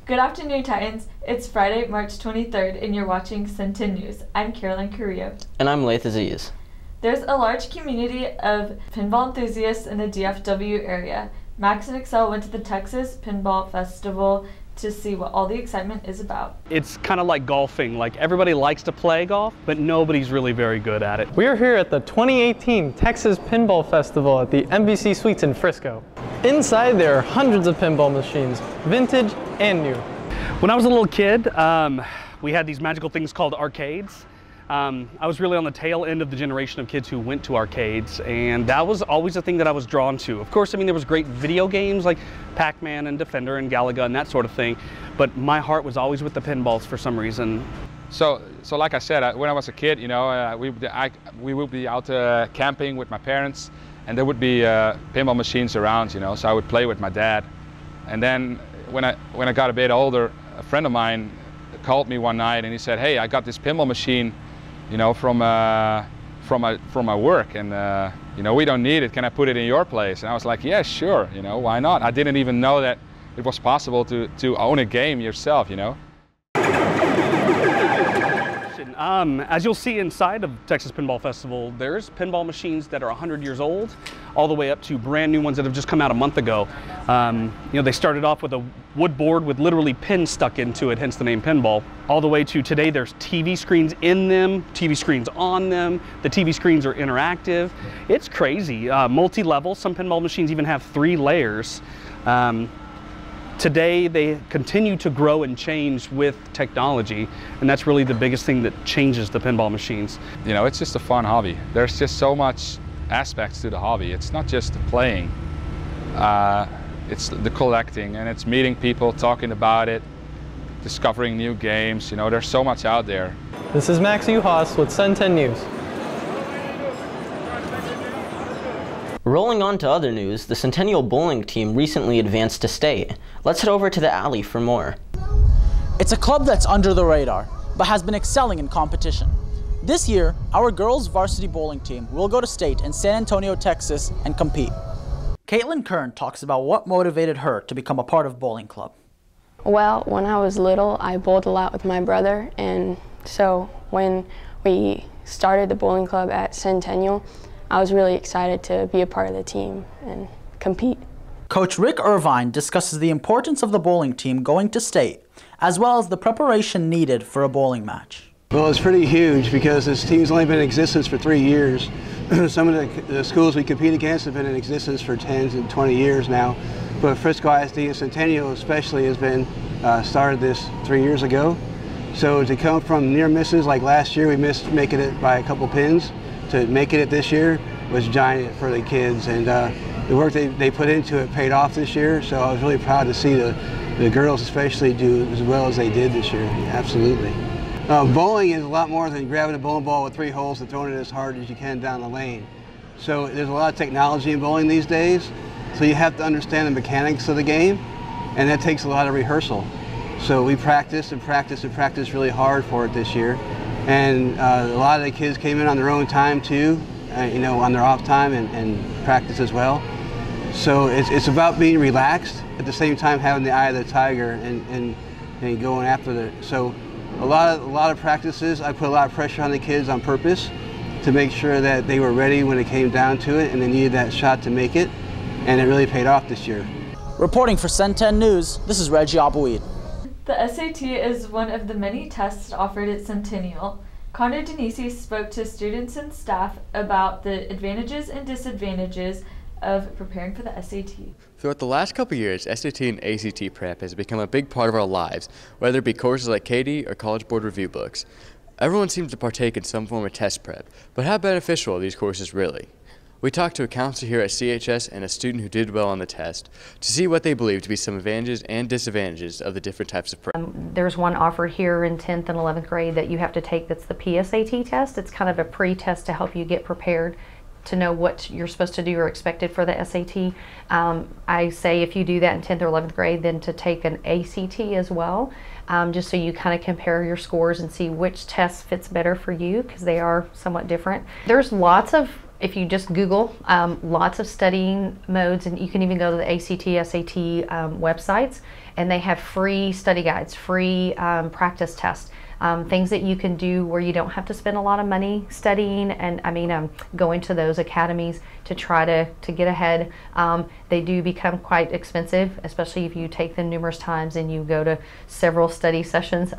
Good afternoon, Titans. It's Friday, March 23rd, and you're watching Cen10 News. I'm Caroline Carrillo. And I'm Laith Aziz. There's a large community of pinball enthusiasts in the DFW area. Max and Excel went to the Texas Pinball Festival to see what all the excitement is about. It's kind of like golfing. Like, everybody likes to play golf, but nobody's really very good at it. We are here at the 2018 Texas Pinball Festival at the MBC Suites in Frisco. Inside there are hundreds of pinball machines, vintage and new. When I was a little kid, we had these magical things called arcades. I was really on the tail end of the generation of kids who went to arcades, and that was always a thing that I was drawn to. Of course, I mean, there was great video games like Pac-Man and Defender and Galaga and that sort of thing, but my heart was always with the pinballs for some reason. So like I said, when I was a kid, you know, we would be out camping with my parents, and there would be pinball machines around, you know, so I would play with my dad. And then when I got a bit older, a friend of mine called me one night and he said, "Hey, I got this pinball machine, you know, from my work, and you know, we don't need it. Can I put it in your place?" And I was like, "Yeah, sure. You know, why not?" I didn't even know that it was possible to own a game yourself, you know. As you'll see inside of Texas Pinball Festival, there's pinball machines that are 100 years old, all the way up to brand new ones that have just come out a month ago. You know, they started off with a wood board with literally pins stuck into it, hence the name pinball, all the way to today there's TV screens in them, TV screens on them, the TV screens are interactive. It's crazy, multi-level. Some pinball machines even have 3 layers. Today, they continue to grow and change with technology, and that's really the biggest thing that changes the pinball machines. You know, it's just a fun hobby. There's just so much aspects to the hobby. It's not just the playing, it's the collecting, and it's meeting people, talking about it, discovering new games. You know, there's so much out there. This is Max Uhas with Cen10 News. Rolling on to other news, the Centennial Bowling team recently advanced to state. Let's head over to the alley for more. It's a club that's under the radar, but has been excelling in competition. This year, our girls' varsity bowling team will go to state in San Antonio, Texas, and compete. Caitlin Kern talks about what motivated her to become a part of bowling club. Well, when I was little, I bowled a lot with my brother, and so when we started the bowling club at Centennial, I was really excited to be a part of the team and compete. Coach Rick Irvine discusses the importance of the bowling team going to state, as well as the preparation needed for a bowling match. Well, it's pretty huge because this team's only been in existence for 3 years. Some of the schools we compete against have been in existence for 10 and 20 years now. But Frisco ISD and Centennial especially has been started this 3 years ago. So to come from near misses, like last year we missed making it by a couple pins, to making it this year was giant for the kids, and the work they put into it paid off this year, so I was really proud to see the girls especially do as well as they did this year. Yeah, absolutely. Bowling is a lot more than grabbing a bowling ball with 3 holes and throwing it as hard as you can down the lane. So there's a lot of technology in bowling these days, so you have to understand the mechanics of the game, and that takes a lot of rehearsal. So we practiced and practiced and practiced really hard for it this year. And a lot of the kids came in on their own time too, you know, on their off time and practice as well. So it's about being relaxed, at the same time having the eye of the tiger and going after it. So a lot of practices, I put a lot of pressure on the kids on purpose to make sure that they were ready when it came down to it, and they needed that shot to make it, and it really paid off this year. Reporting for Cen10 News, this is Reggie Abouid. The SAT is one of the many tests offered at Centennial. Connor Denisi spoke to students and staff about the advantages and disadvantages of preparing for the SAT. Throughout the last couple of years, SAT and ACT prep has become a big part of our lives, whether it be courses like Katie or College Board review books. Everyone seems to partake in some form of test prep, but how beneficial are these courses really? We talked to a counselor here at CHS and a student who did well on the test to see what they believe to be some advantages and disadvantages of the different types of prep. There's one offered here in 10th and 11th grade that you have to take that's the PSAT test. It's kind of a pre-test to help you get prepared to know what you're supposed to do or expected for the SAT. I say if you do that in 10th or 11th grade, then to take an ACT as well, just so you kind of compare your scores and see which test fits better for you, because they are somewhat different. There's lots of if you just Google lots of studying modes, and you can even go to the ACT, SAT websites, and they have free study guides, free practice tests. Things that you can do where you don't have to spend a lot of money studying, and going to those academies to try to get ahead. They do become quite expensive, especially if you take them numerous times and you go to several study sessions.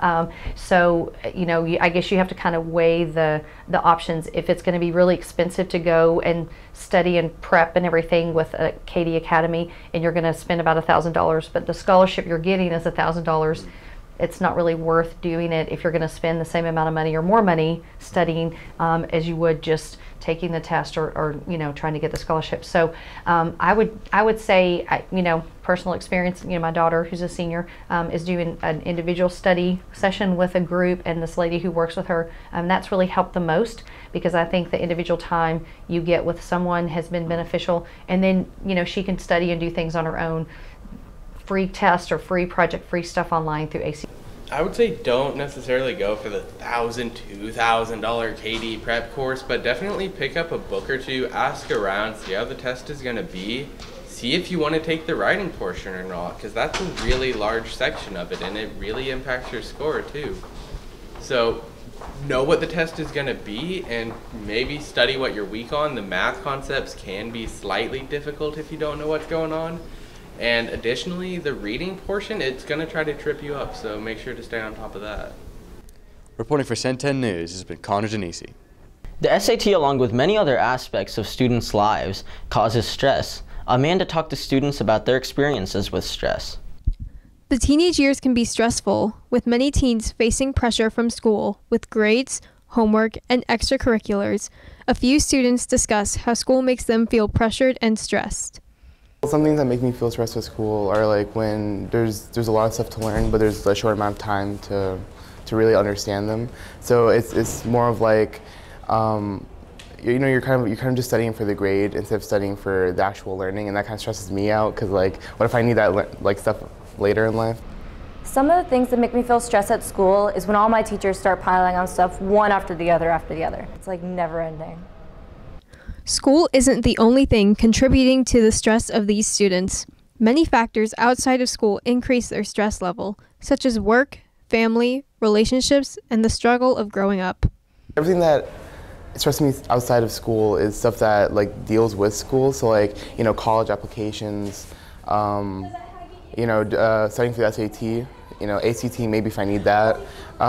So I guess you have to kind of weigh the options. If it's going to be really expensive to go and study and prep and everything with a Katie Academy, and you're going to spend about $1,000, but the scholarship you're getting is $1,000. It's not really worth doing it if you're going to spend the same amount of money or more money studying as you would just taking the test or trying to get the scholarship. So I would say, personal experience. My daughter, who's a senior, is doing an individual study session with a group, and this lady who works with her. That's really helped the most, because I think the individual time you get with someone has been beneficial, and then she can study and do things on her own. Free test or free project, free stuff online through AC. I would say don't necessarily go for the $1,000, $2,000 KD prep course, but definitely pick up a book or two, ask around, see how the test is going to be, see if you want to take the writing portion or not, because that's a really large section of it and it really impacts your score too. So know what the test is going to be and maybe study what you're weak on. The math concepts can be slightly difficult if you don't know what's going on. And additionally, the reading portion, it's going to try to trip you up, so make sure to stay on top of that. Reporting for Cen10 News has been Connor Denisi. The SAT, along with many other aspects of students' lives, causes stress. Amanda talked to students about their experiences with stress. The teenage years can be stressful, with many teens facing pressure from school with grades, homework, and extracurriculars. A few students discuss how school makes them feel pressured and stressed. Some things that make me feel stressed at school are like when there's a lot of stuff to learn, but there's a short amount of time to really understand them. So it's more of like, you're kind of just studying for the grade instead of studying for the actual learning, and that kind of stresses me out, because like, what if I need that like stuff later in life? Some of the things that make me feel stressed at school is when all my teachers start piling on stuff one after the other after the other. It's like never ending. School isn't the only thing contributing to the stress of these students. Many factors outside of school increase their stress level, such as work, family, relationships, and the struggle of growing up. Everything that stresses me outside of school is stuff that like deals with school. So like, college applications, studying for the SAT, ACT maybe if I need that.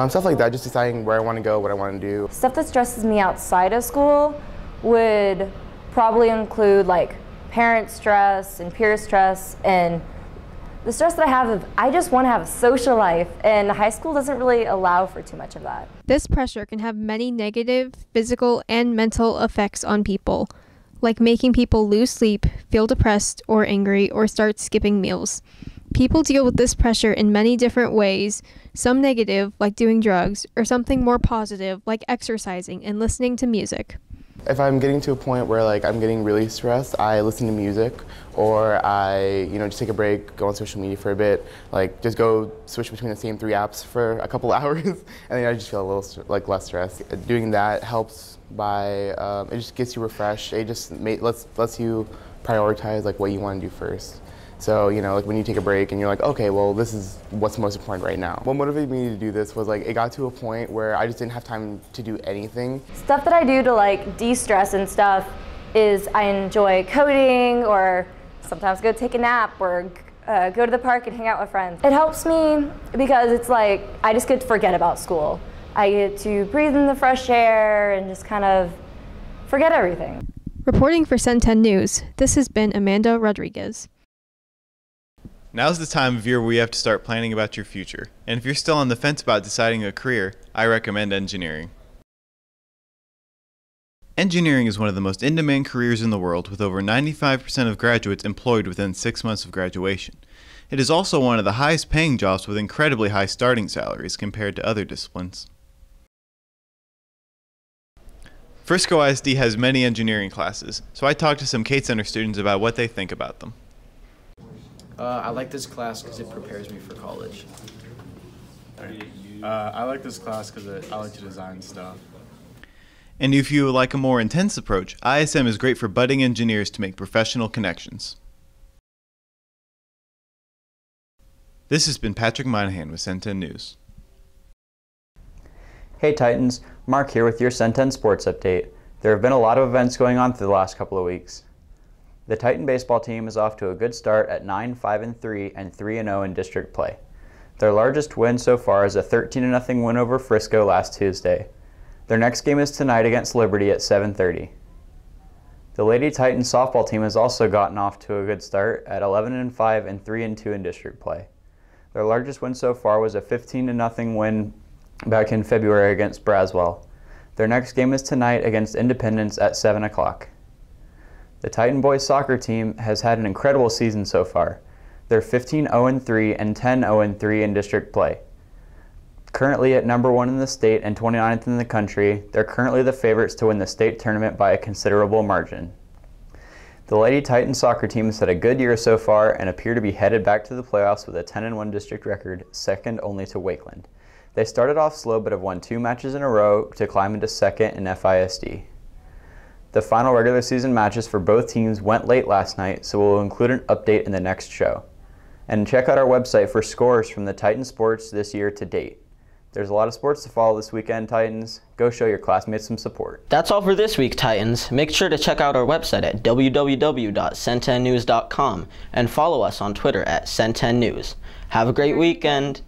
Stuff like that, just deciding where I want to go, what I want to do. Stuff that stresses me outside of school would probably include like parent stress and peer stress, and the stress that I have of I just want to have a social life, and high school doesn't really allow for too much of that. This pressure can have many negative physical and mental effects on people, like making people lose sleep, feel depressed or angry, or start skipping meals. People deal with this pressure in many different ways, some negative, like doing drugs, or something more positive, like exercising and listening to music. If I'm getting to a point where like I'm getting really stressed, I listen to music, or I just take a break, go on social media for a bit, like just go switch between the same 3 apps for a couple hours, and then I just feel a little less stressed. Doing that helps by it just gets you refreshed. It just lets you prioritize like what you want to do first. So, like when you take a break and you're like, okay, well, this is what's most important right now. What motivated me to do this was like, it got to a point where I just didn't have time to do anything. Stuff that I do to like de-stress and stuff is I enjoy coding, or sometimes go take a nap, or go to the park and hang out with friends. It helps me because it's like, I just get to forget about school. I get to breathe in the fresh air and just kind of forget everything. Reporting for Cen10 News, this has been Amanda Rodriguez. Now's the time of year where you have to start planning about your future. And if you're still on the fence about deciding a career, I recommend engineering. Engineering is one of the most in-demand careers in the world, with over 95% of graduates employed within 6 months of graduation. It is also one of the highest paying jobs with incredibly high starting salaries compared to other disciplines. Frisco ISD has many engineering classes, so I talked to some Cen10 students about what they think about them. I like this class because it prepares me for college. I like this class because I like to design stuff. And if you would like a more intense approach, ISM is great for budding engineers to make professional connections. This has been Patrick Monahan with Cen10 News. Hey Titans, Mark here with your Cen10 Sports Update. There have been a lot of events going on through the last couple of weeks. The Titan baseball team is off to a good start at 9-5-3 and 3-0 in district play. Their largest win so far is a 13-0 win over Frisco last Tuesday. Their next game is tonight against Liberty at 7:30. The Lady Titans softball team has also gotten off to a good start at 11-5 and 3-2 in district play. Their largest win so far was a 15-0 win back in February against Braswell. Their next game is tonight against Independence at 7 o'clock. The Titan boys soccer team has had an incredible season so far. They're 15-0-3 and 10-0-3 in district play. Currently at number 1 in the state and 29th in the country, they're currently the favorites to win the state tournament by a considerable margin. The Lady Titan soccer team has had a good year so far and appear to be headed back to the playoffs with a 10-1 district record, second only to Wakeland. They started off slow but have won 2 matches in a row to climb into second in FISD. The final regular season matches for both teams went late last night, so we'll include an update in the next show. And check out our website for scores from the Titan sports this year to date. There's a lot of sports to follow this weekend, Titans. Go show your classmates some support. That's all for this week, Titans. Make sure to check out our website at www.cen10news.com and follow us on Twitter at Cen10News. Have a great weekend.